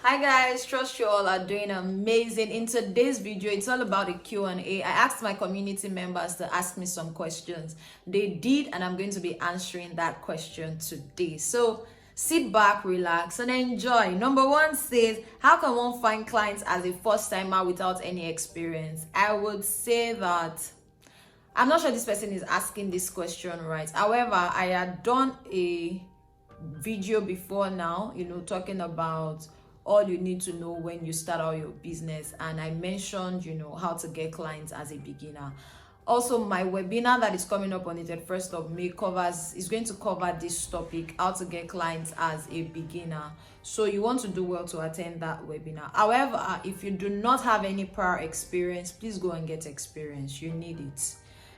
Hi guys, trust you all are doing amazing. In today's video, it's all about a Q&A. I asked my community members to ask me some questions. They did, and I'm going to be answering that question today. So sit back, relax, and enjoy. Number one says, how can one find clients as a first-timer without any experience? I would say that I'm not sure this person is asking this question right. However, I had done a video before now, talking about all you need to know when you start out your business, and I mentioned how to get clients as a beginner. Also, my webinar that is coming up on the 31st of May is going to cover this topic, how to get clients as a beginner. So you want to do well to attend that webinar. However, if you do not have any prior experience, please go and get experience. You need it.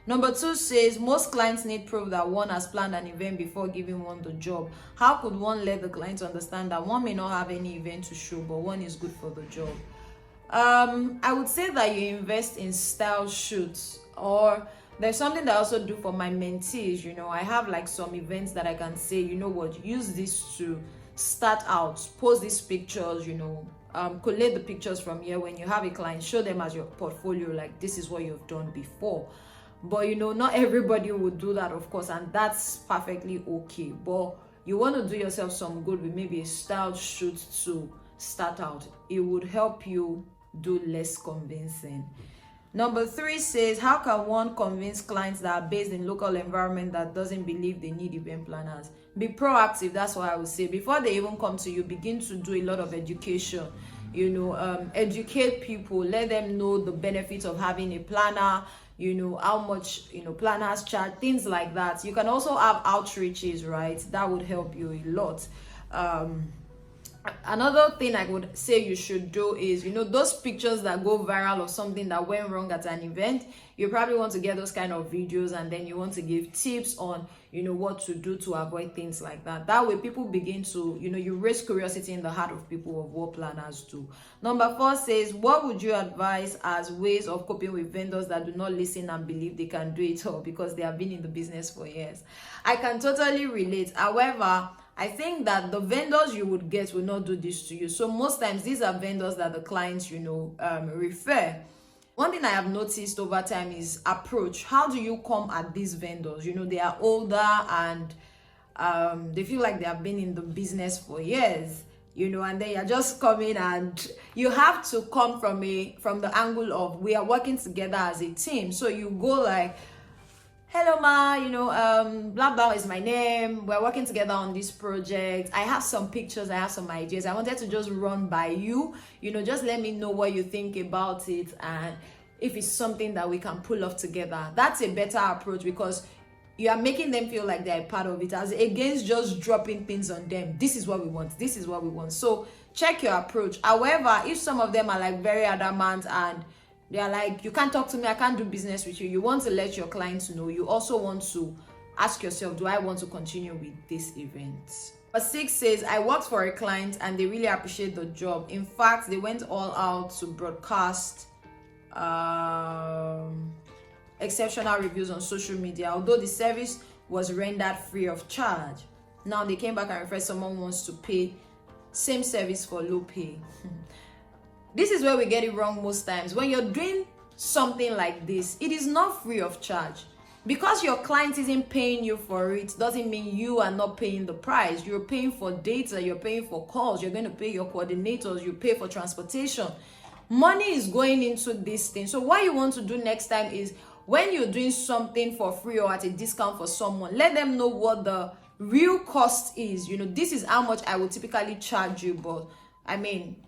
Number two says, most clients need proof that one has planned an event before giving one the job. How could one let the client understand that one may not have any event to show, but one is good for the job? I would say that you invest in style shoots, or there's something that I also do for my mentees. I have like some events that I can say, use this to start out, post these pictures, collate the pictures from here. When you have a client, show them as your portfolio, like this is what you've done before. But not everybody would do that, of course, and that's perfectly okay. But you want to do yourself some good with maybe a style shoot to start out. It would help you do less convincing. Number three says, how can one convince clients that are based in local environment that doesn't believe they need event planners? Be proactive. That's what I would say. Before they even come to you, begin to do a lot of education. Educate people, let them know the benefits of having a planner, how much planners charge, things like that. You can also have outreaches, right? That would help you a lot. Another thing I would say you should do is, those pictures that go viral or something that went wrong at an event, you probably want to get those kind of videos, and then you want to give tips on what to do to avoid things like that. That way people begin to, you raise curiosity in the heart of people of what planners do. Number four says, what would you advise as ways of coping with vendors that do not listen and believe they can do it all because they have been in the business for years? I can totally relate. However, I think that the vendors you would get will not do this to you. So most times these are vendors that the clients, refer. One thing I have noticed over time is approach. How do you come at these vendors? They are older and they feel like they have been in the business for years, and then you're just coming, and you have to come from the angle of we are working together as a team. So you go like, hello ma, blah blah is my name, we're working together on this project, I have some pictures, I have some ideas, I wanted to just run by you, just let me know what you think about it, and if it's something that we can pull off together. That's a better approach, because you are making them feel like they're a part of it, as against just dropping things on them. This is what we want, this is what we want. So check your approach. However, if some of them are like very adamant and they are like, you can't talk to me, I can't do business with you, you want to let your clients know. You also want to ask yourself, do I want to continue with this event? But 6 says, I worked for a client and they really appreciate the job. In fact, they went all out to broadcast exceptional reviews on social media, although the service was rendered free of charge. Now they came back and referred someone wants to pay same service for low pay. This is where we get it wrong most times. When you're doing something like this, it is not free of charge. Because your client isn't paying you for it doesn't mean you are not paying the price. You're paying for data, you're paying for calls, you're going to pay your coordinators, you pay for transportation. Money is going into this thing. So what you want to do next time is, when you're doing something for free or at a discount for someone, let them know what the real cost is. This is how much I would typically charge you, but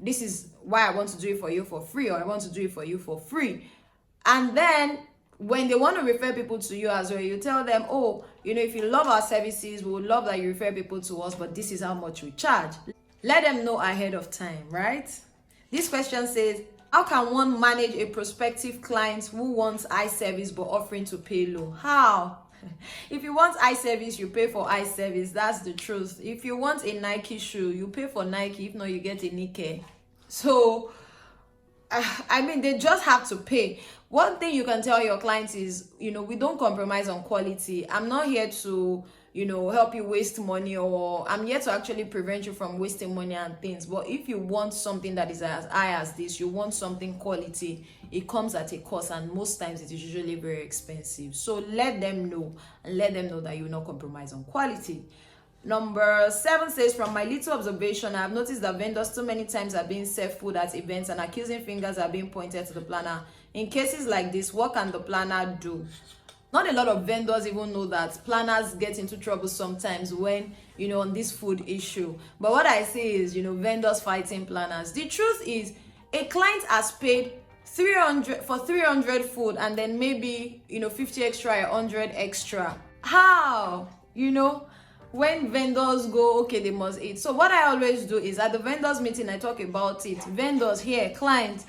this is why I want to do it for you for free, or I want to do it for you for free. And then when they want to refer people to you as well, you tell them, oh, if you love our services, we would love that you refer people to us, but this is how much we charge. Let them know ahead of time, right? This question says, how can one manage a prospective client who wants eye service but offering to pay low? How? If you want eye service, you pay for eye service. That's the truth. If you want a Nike shoe, you pay for Nike. If not, you get a Nike. So they just have to pay. One thing you can tell your clients is, we don't compromise on quality. I'm not here to help you waste money, or I'm here to actually prevent you from wasting money and things. But if you want something that is as high as this, you want something quality, it comes at a cost, and most times it is usually very expensive. So let them know, and let them know that you will not compromise on quality. Number 7 says, from my little observation, I have noticed that vendors too many times are being served food at events and accusing fingers are being pointed to the planner. In cases like this, what can the planner do? Not a lot of vendors even know that planners get into trouble sometimes when, on this food issue. But what I say is, vendors fighting planners. The truth is, a client has paid 300 for 300 food, and then maybe, 50 extra, 100 extra. How? When vendors go, okay, they must eat. So what I always do is, at the vendors meeting, I talk about it. Vendors here, clients,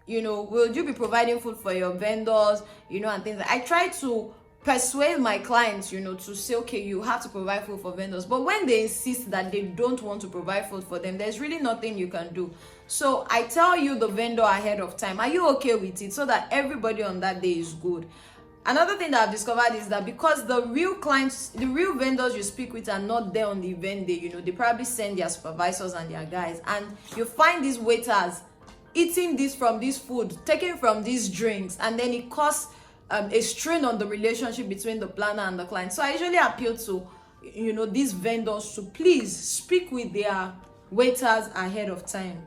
will you be providing food for your vendors, and things. I try to persuade my clients, to say, okay, you have to provide food for vendors. But when they insist that they don't want to provide food for them, there's really nothing you can do. So I tell you, the vendor, ahead of time, are you okay with it, so that everybody on that day is good. Another thing that I've discovered is that because the real clients, the real vendors you speak with are not there on the event day, they probably send their supervisors and their guys, and you find these waiters eating this from this food, taking from these drinks, and then it causes a strain on the relationship between the planner and the client. So I usually appeal to these vendors to please speak with their waiters ahead of time.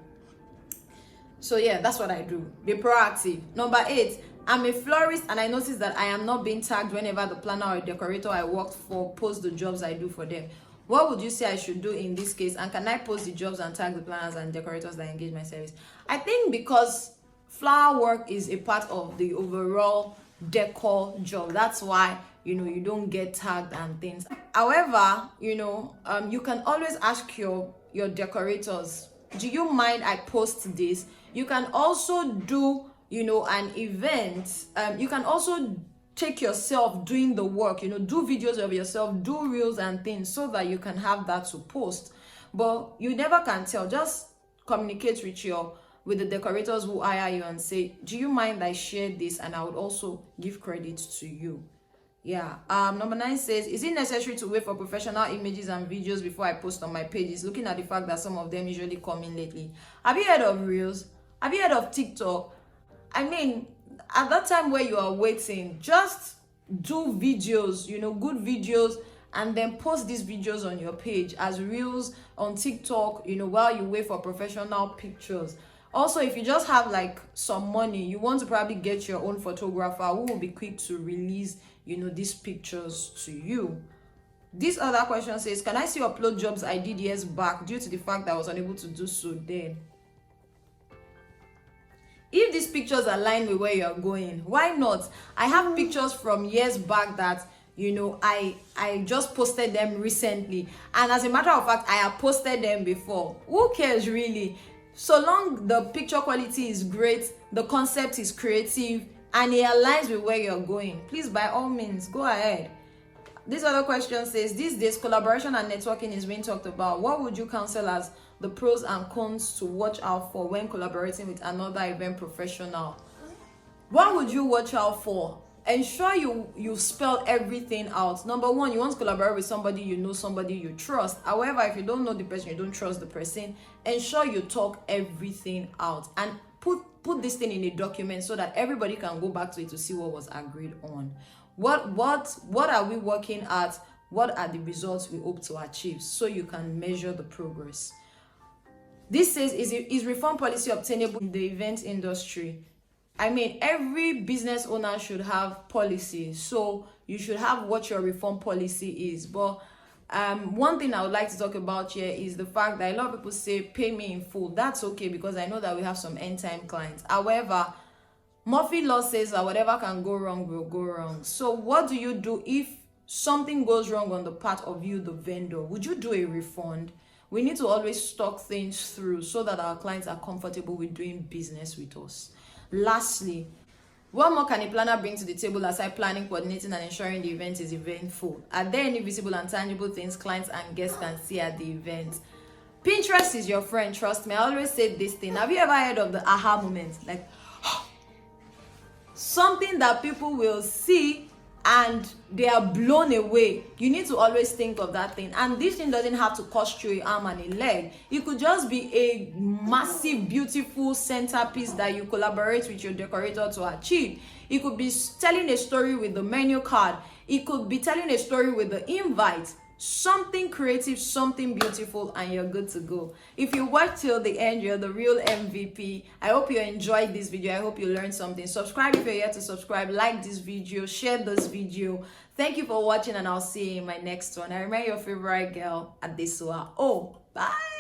So yeah, that's what I do. Be proactive. Number 8, I'm a florist, and I notice that I am not being tagged whenever the planner or decorator I worked for posts the jobs I do for them. What would you say I should do in this case? And can I post the jobs and tag the planners and decorators that engage my service? I think because flower work is a part of the overall decor job, that's why you don't get tagged and things. However, you can always ask your decorators, do you mind I post this? You can also do an event. You can also take yourself doing the work, do videos of yourself, do reels and things, so that you can have that to post. But you never can tell. Just communicate with the decorators who hire you and say, do you mind I share this, and I would also give credit to you. Yeah. Number 9 says, is it necessary to wait for professional images and videos before I post on my pages, looking at the fact that some of them usually come in lately? Have you heard of reels? Have you heard of TikTok? I mean, at that time where you are waiting, just do videos, good videos, and then post these videos on your page as reels on TikTok, while you wait for professional pictures. Also, if you just have like some money, you want to probably get your own photographer who will be quick to release, these pictures to you. This other question says, can I still upload jobs I did years back due to the fact that I was unable to do so then? If these pictures align with where you're going, why not? I have pictures from years back that, I just posted them recently. And as a matter of fact, I have posted them before. Who cares really? So long the picture quality is great, the concept is creative, and it aligns with where you're going, please, by all means, go ahead. This other question says, these days collaboration and networking is being talked about. What would you counsel as the pros and cons to watch out for when collaborating with another event professional? What would you watch out for? Ensure you spell everything out. Number 1, you want to collaborate with somebody somebody you trust. However, if you don't know the person, you don't trust the person, ensure you talk everything out and put this thing in a document so that everybody can go back to it to see what was agreed on. What are we working at? What are the results we hope to achieve, so you can measure the progress. This says, is reform policy obtainable in the event industry? I mean, every business owner should have policy, so you should have what your reform policy is. But one thing I would like to talk about here is the fact that a lot of people say, pay me in full. That's okay, because I know that we have some end-time clients. However, Murphy law says that whatever can go wrong will go wrong. So what do you do if something goes wrong on the part of you, the vendor? Would you do a refund? We need to always talk things through so that our clients are comfortable with doing business with us. Lastly, what more can a planner bring to the table aside planning, coordinating, and ensuring the event is eventful? Are there any visible and tangible things clients and guests can see at the event? Pinterest is your friend, trust me. I always say this thing. Have you ever heard of the aha moment? Like, something that people will see and they are blown away, you need to always think of that thing. And this thing doesn't have to cost you an arm and a leg. It could just be a massive, beautiful centerpiece that you collaborate with your decorator to achieve. It could be telling a story with the menu card. It could be telling a story with the invite. Something creative, something beautiful, and you're good to go. If you watch till the end, you're the real MVP. I hope you enjoyed this video. I hope you learned something. Subscribe if you're here to subscribe. Like this video, share this video. Thank you for watching, and I'll see you in my next one. I remain your favorite girl, Adesua. Oh, bye.